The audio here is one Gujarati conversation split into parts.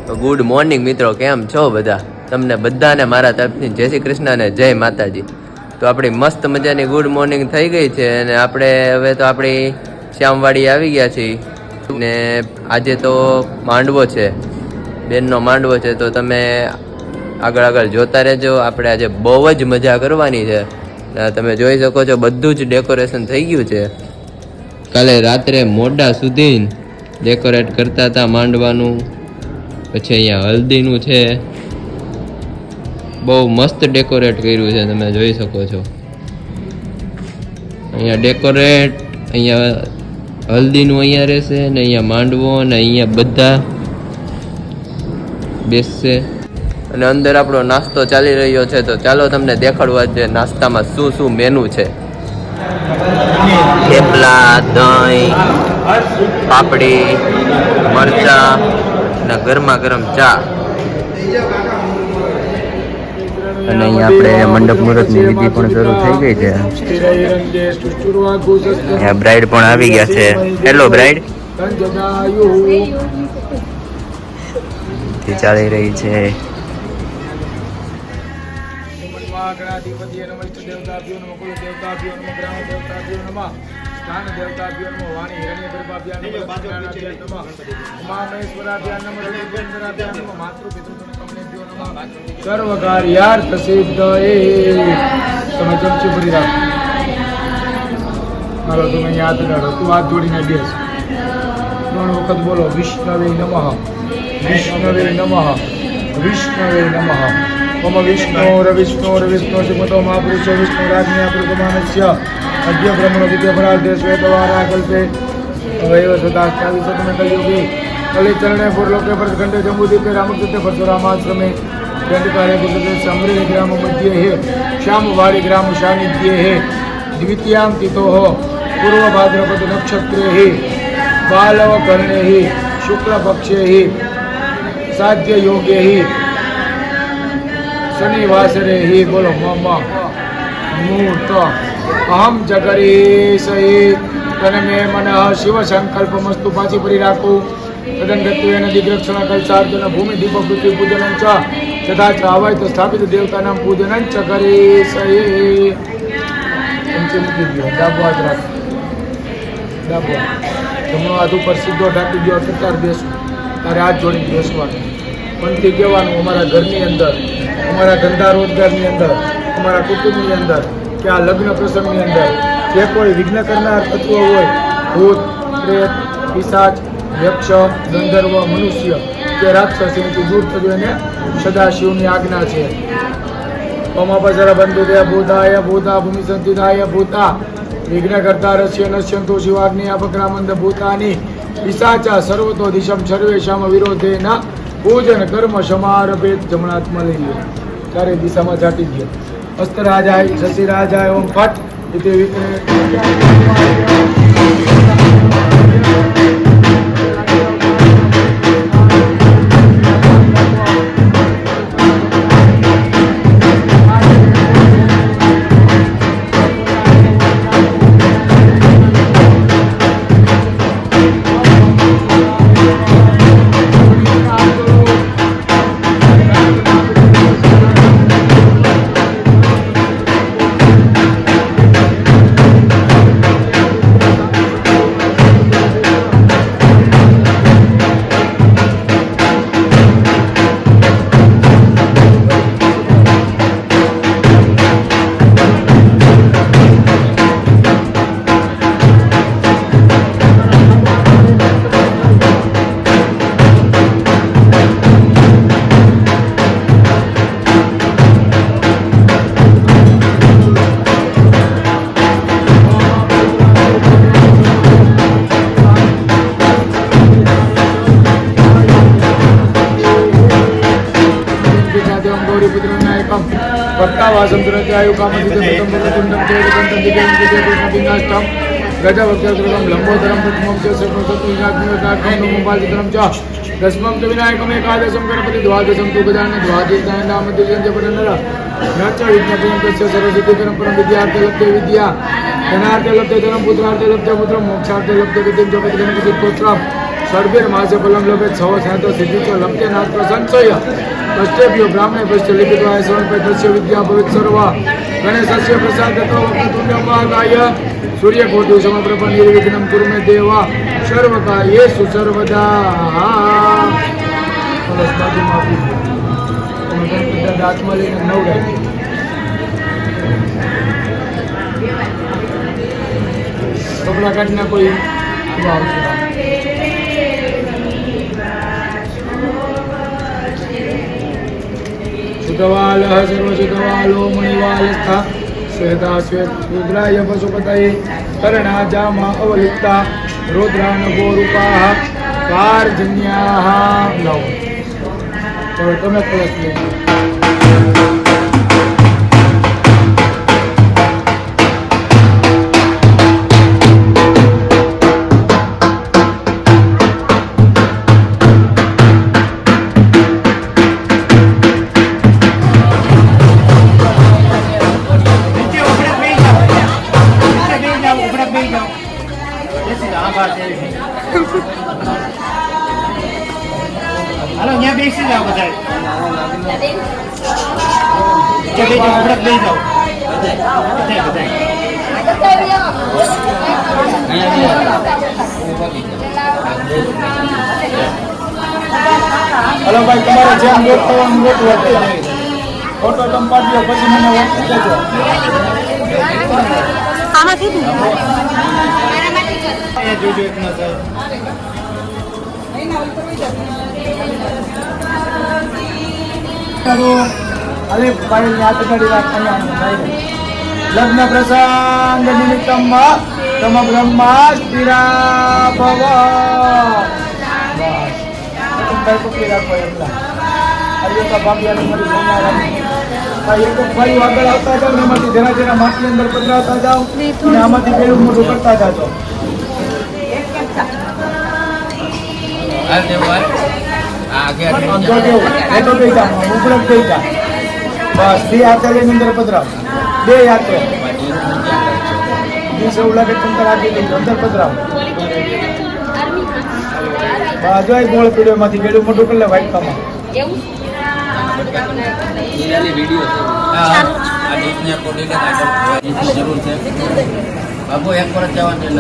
ગુડ મોર્નિંગ મિત્રો, કેમ છો બધા? તમને બધાને મારા તરફથી જય શ્રી કૃષ્ણ અને જય માતાજી. તો આપણી મસ્ત મજાની ગુડ મોર્નિંગ થઈ ગઈ છે અને આપણે હવે તો આપણી શ્યામવાડી આવી ગયા છીએ ને આજે તો માંડવો છે, બેનનો માંડવો છે. તો તમે આગળ આગળ જોતા રહેજો. આપણે આજે બહુ જ મજા કરવાની છે. તમે જોઈ શકો છો બધું જ ડેકોરેશન થઈ ગયું છે. કાલે રાત્રે મોડા સુધી ડેકોરેટ કરતા હતા માંડવાનું. પછી અહીંયા હલ્દીનું છે, બહુ મસ્ત ડેકોરેટ કર્યું છે, તમે જોઈ શકો છો. અહીંયા ડેકોરેટ, અહીંયા હલ્દીનું અહીંયા રહેશે ને અહીંયા માંડવો ને અહીંયા બધા બેસશે અને અંદર આપણો નાસ્તો ચાલી રહ્યો છે. તો ચાલો તમને દેખાડવા છે નાસ્તામાં શું શું મેનુ છે. થેપલા, દહીં, પાપડી, મરચા અને ગરમા ગરમ ચા. અને અહીંયા આપણે મંડપ મુહૂર્તની વિધિ પણ શરૂ થઈ ગઈ છે. અહીંયા બ્રાઇડ પણ આવી ગયા છે. Hello bride. ચાલી રહી છે. ગણાધિપતિ નમઃ ઇષ્ટ દેવતાભ્યો નમઃ કુલ દેવતાભ્યો નમઃ ગ્રામ દેવતાભ્યો નમઃ સ્થાન દેવતાભ્યો નમઃ વાણી હિરણ્ય ગર્ભાભ્યો નમઃ જ્ઞાનાભ્યો નમઃ ઉમા મહેશ્વરાભ્યો નમઃ રવિચંદ્રાભ્યો નમઃ માતૃ પિતૃ કમલેભ્યો નમઃ સર્વ કાર્યાર્થ સિદ્ધએ. તમે ચમચી ભરી રાખો. હાલો તમે યાદ રાખો. તું હાથ જોડીને બેસ. 3 વખત બોલો. વિષ્ણવે નમઃ, વિષ્ણવે નમઃ, વિષ્ણવે નમઃ. मम विष्णु श्रीमतो महापुरुषो विष्णु राज्ञा प्रथमानस्य अद्य ब्रह्मण विद्यापराधे श्वेतवारा कल्पे वैव सदाष्टाविशतमे कलियुगे कलिचरणे पूर्वलोके परखंडे जम्बूद्वीपे रामकृते परशुरामाश्रमे दंडकारे गुरुदेव समृद्ध ग्राम मध्ये हे श्यामवाड़ी ग्राम सानिध्ये हे द्वितीयां तिथोः पूर्व भाद्रपद नक्षत्रे हे बालव कर्णे हे शुक्ल पक्षे हे साध्य योगे हे शनिवासरे ही. बोलो मम मूर्त अहम जगरीश तन्मे मनः शिव संकल्पमस्तु. पाची परी राखो. तदंगत्वेन दिग्रक्षण कलशार्जन भूमि दीप पृथ्वी पूजनं च तथा च अवैत स्थापित देवतानां पूजनं च करीश. डाबो हाथ राखो. डाबो जमणो हाथ ऊपर सीधो ढाकी दो. कतार बेसो. तारे हाथ जोड़ी बेसवानुं. पंक्ति कहेवानुं अमारा घरनी अंदर, हमारा धंधा रोजगार अंदर, हमारा कुटुंब अंदर कि आ लग्न प्रसंग अंदर जे कोई विघ्न करनार तत्व होय, भूत प्रेत पिशाच यक्ष गंधर्व मनुष्य के राक्षस एनाथी दूर थजो एने सदाशिवनी आज्ञा छे. ओमापसर बंधुदे भूताय भूता भूमि संतिदाय भूता विघ्नकर्ता रस्य नश्यंतो शिवाग्निया बक्रामंद भूतानि पिशाचा सर्वतो दिशम सर्वेशाम विरोधेन पूजन कर्म समारभेत. जमणात्मा लई लो. चारे दिशाમાં જાટી દો. અસ્તરાજાય શશિરાજાય ઓમ ફટ ઇતિ વિક્રમે. भक्तावासं दुरत्यायु कामदिते कुंडं तेजकंतं दिगंतं गजवक्त्रं लंबोदरं प्रथमं च सर्वसत्त्वज्ञानं नमोपादितं च दशमं तु विनायकं एकादशं गणपति द्वादशं तु गजानन द्वादशं नाम दिव्यं जपननर न च विघ्नप्रियं तस्य सरस्वतीकरं परं विद्यार्थे लब्धे विद्या धनार्थे लब्धे धनं पुत्रार्थे लब्धे पुत्रं मोक्षार्थे लब्धे विद्यं जपति गणपति पुत्रं સર્વેર માસે ફલમ લોભે છવ સાતો સિદ્ધિચો લંકે નાત્ર સંચય પશ્ચેભ્યો બ્રાહ્મણે પશ્ચ લિખિતવાય સમર્પય તસ્ય વિદ્યા ભવિત સર્વા ગણેશસ્ય પ્રસાદતો વક્તુલ્યમાદાય સૂર્યકોટિ સમપ્રભ નિર્વિઘ્નમ કુરુ મે દેવા સર્વકાર્યેષુ સર્વદા. બસ બાજુમાં આપી દો. તમે ગણપતિ દાદા હાથમાં લઈને નવડાવી દો. કપડા કાઢીને કોઈ આવશે શુદ્ધવાલ સર્વશુદ્ધવાલો મણિવાલસ્થા શ્વેતા શ્વેત રુદ્રાય પશુપતયે કર્ણા જામા અવલિપ્તા રુદ્રા નભો રૂપા કાર્જન્યા. લાવો હવે તમે કળશ લઈ જાઓ. હાલો અહીંયા બેસી જાઓ બધા. લઈ જાઓ હલો ભાઈ, તમારે જેમ લોટ થવાનું લોટ ફોટો તમે પાડી દો, પછી મને વોટ્સએપ દેજો. જોજો એક નજર. અરે ભાઈ હાથ કાઢી લગ્ન પ્રસંગ નિમિત્તમ તમ બ્રહ્મા સ્થિરા ભવ. બસ પકડી રાખો એટલા. અરે ભાભી મારી ભાઈ એક ફરી આગળ આવતા જાઓ, એમાંથી જરા જરા માટી અંદર પધરાવતા જાઓ અને આમાંથી પેલું મોટું કરતા જાઓ. બસ બે હાથે લઈને અંદર પધરાવ. બે હાથે એવું લાગે અંદર આપી દઈશું, અંદર પધરાવ. બસ જો ગોળ પીડ્યો માંથી બેડું મોટું કરી લે વાઇટકામાં. બાબુ એક પર જવાનું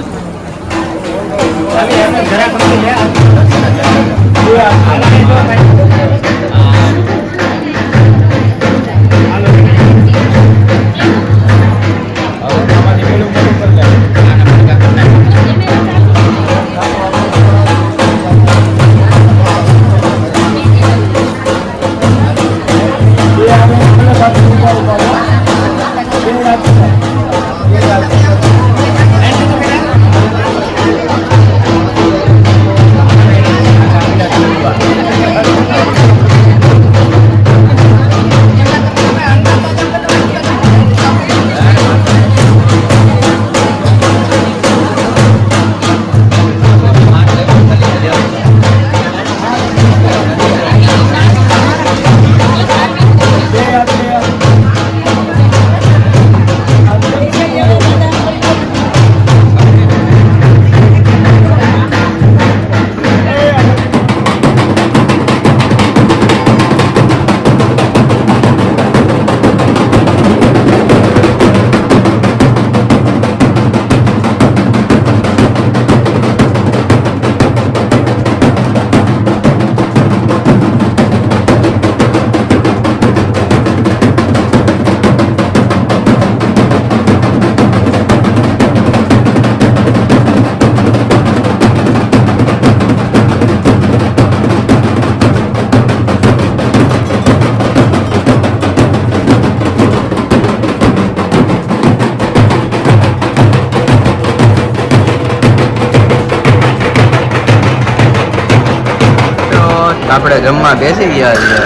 આપણે જમવા બેસી ગયા છીએ.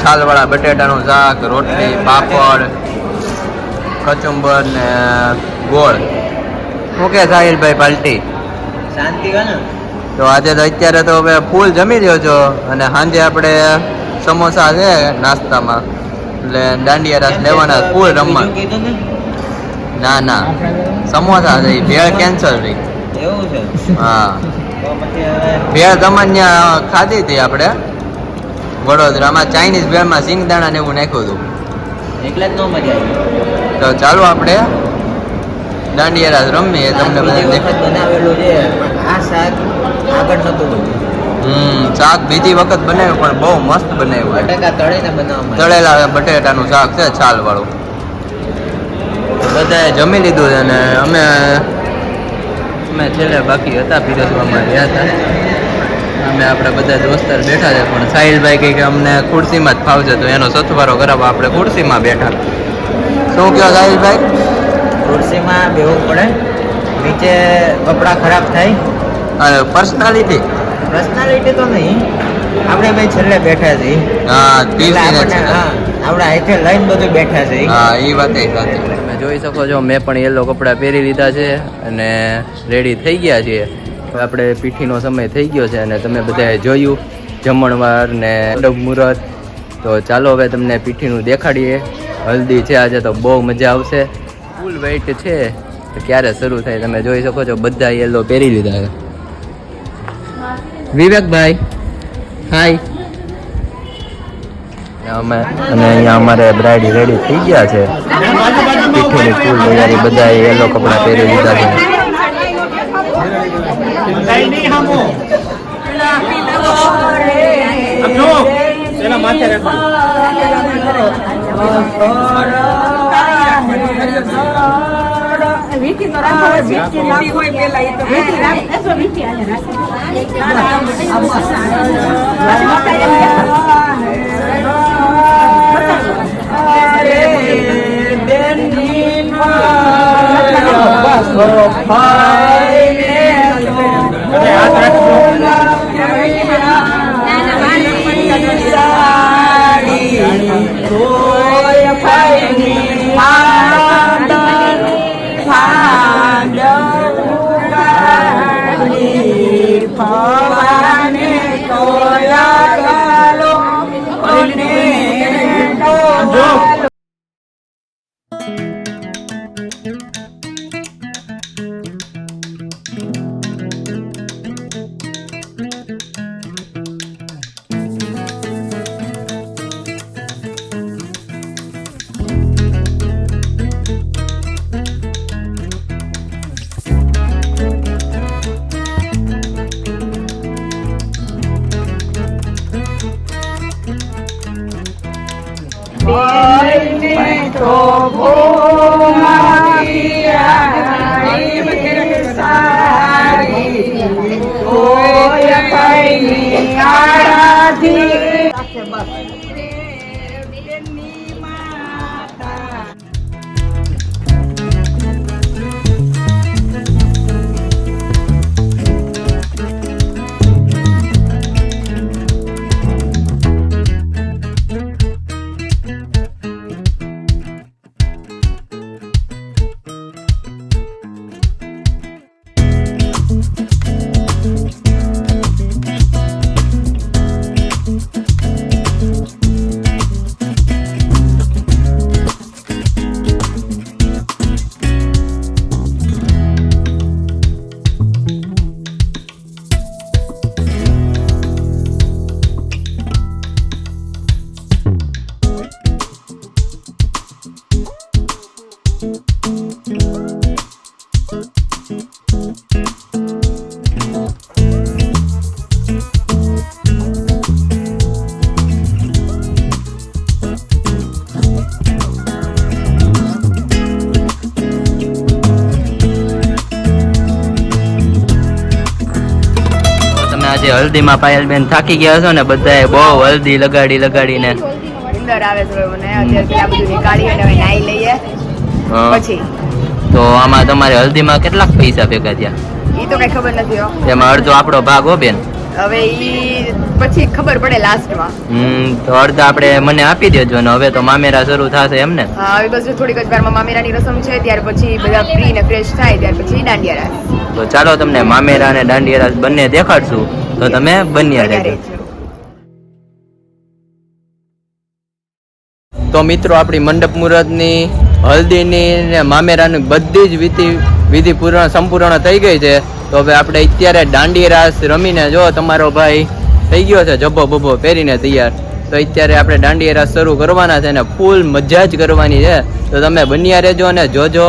છાલવાળા બટેટાનું શાક, રોટલી, પાપડ, કચુંબર ને ગોળ. શું કે સાહિલભાઈ પાલટી શાંતિ તો આજે તો અત્યારે તો હવે ફૂલ જમી રહ્યો છો અને સાંજે આપણે સમોસા છે નાસ્તામાં, એટલે દાંડિયા રાસ લેવાના, ફૂલ રમવા. ના ના સમોસા છે, ભેળ કેન્સલ રહી. એવું છે? હા તો ભેળ તમને ખાધી હતી આપણે વડોદરામાં ચાઇનીઝ ભેળમાં સિંગદાણા ને એવું નાખ્યું હતું એટલે જ ન મજા આવી. તો ચાલો આપણે દાંડિયા રાસ રમીએ તમને બીજી બધા વખત બનાવેલું છે પણ આ શાક આગળ નતું બન્યું. શાક બીજી વખત બનાવ્યું પણ બહુ મસ્ત બનાવ્યું છે. બટાકા તળીને બનાવવામાં તળેલા બટેટાનું શાક છે છાલ વાળું. બધાએ જમી લીધું છે અને અમે છેલ્લે બાકી હતા પીરસવામાં ગયા હતા. અમે આપણે બધા દોસ્તાર બેઠા છે પણ સાહિલભાઈ કહે કે અમને ખુરશીમાં જ ફાવશે તો એનો સથવારો કરાવવા આપણે ખુરશીમાં બેઠા. શું કહો સાહિલભાઈ? ખુરશીમાં બેવું પડે, નીચે કપડાં ખરાબ થાય. અને પર્સનાલિટી પર્સનાલિટી તો નહીં, આપણે ભાઈ છેલ્લે બેઠા છીએ. હા એટલે પીરસીને આપણને, છે. હા, આપણા હાથે લઈને બધું બેઠા છે. હા એ વાત સાચી. તમે જોઈ શકો છો મેં પણ યેલો કપડાં પહેરી લીધા છે અને રેડી થઈ ગયા છીએ. હવે આપણે પીઠીનો સમય થઈ ગયો છે અને તમે બધાએ જોયું જમણવાર ને મંડપ મુહૂર્ત. તો ચાલો હવે તમને પીઠીનું દેખાડીએ. હલ્દી છે આજે તો બહુ મજા આવશે. ફૂલ વેઇટ છે તો ક્યારે શરૂ થાય તમે જોઈ શકો છો. બધા યેલો પહેરી લીધા છે. વિવેકભાઈ હાય. અમે અને અહીંયા અમારે બ્રાઇડ રેડી થઈ ગયા છે. પીઠીની ફૂલ તૈયારી બધા યેલો કપડાં પહેરી લીધા છે. કઈ નહીં હામો. આમ જો પેલા માથે આજે હલ્દીમાં પાયલબેન થાકી ગયા છો ને બધાએ બહુ હલ્દી લગાડીને અંદર આવે છે મને અત્યારે પેલા બધું નીકાળી અને હવે નાઈ લઈએ પછી તો આમાં તમારે હલ્દીમાં કેટલાક પૈસા ભેગા થયા? ઈ તો કઈ ખબર નથી હો. તેમાં અડધો આપણો ભાગ હો બેન. હવે ઈ પછી ખબર પડે લાસ્ટમાં. તો અડધા આપણે મને આપી દેજો ને હવે તો મામેરા શરૂ થશે એમ ને? હા હવે બસ થોડીક જ વારમાં મામેરાની રસમ છે ત્યાર પછી બધા ફ્રી ને ફ્રેશ થાય ત્યાર પછી દાંડિયા રાસ. તો ચાલો તમને મામેરા અને દાંડિયા રાસ બંને દેખાડશું તો તમે બન્યા રહેજો. તો મિત્રો આપણી મંડપ મુહૂર્તની હલ્દીની ને મામેરાની બધી જ વિધિ સંપૂર્ણ થઈ ગઈ છે. તો હવે આપણે અત્યારે દાંડી રાસ રમીને જો તમારો ભાઈ થઈ ગયો છે જબ્બો બબ્બો પહેરીને તૈયાર. તો અત્યારે આપણે દાંડિયા રાસ શરૂ કરવાના છે ને ફૂલ મજા જ કરવાની છે. તો તમે બન્યા રહેજો અને જોજો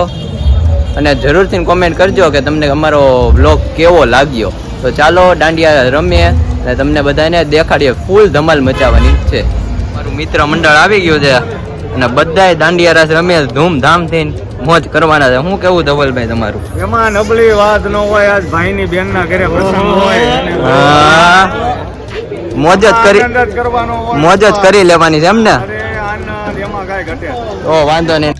અને જરૂરથી કોમેન્ટ કરજો કે તમને અમારો વ્લોગ કેવો લાગ્યો. તો ચાલો દાંડિયા રમીએ અને તમને બધાને દેખાડીએ. ફૂલ ધમાલ મચાવવાની છે. મારું મિત્ર મંડળ આવી ગયું છે અને બધાય દાંડિયા રાસ રમીએ ધૂમધામથી મોજ કરવાના છે. શું કેવું ધવલભાઈ તમારું? એમાં નબળી વાત ન હોય. આજ ભાઈની બેનના ઘરે પ્રસંગ હોય અને હા, મોજ જ કરી આનંદ જ કરવાનો હોય. મોજ જ કરી લેવાની છે એમ ને? અરે આનંદ એમાં કાંઈ ઘટે. ઓ વાંધો નહીં.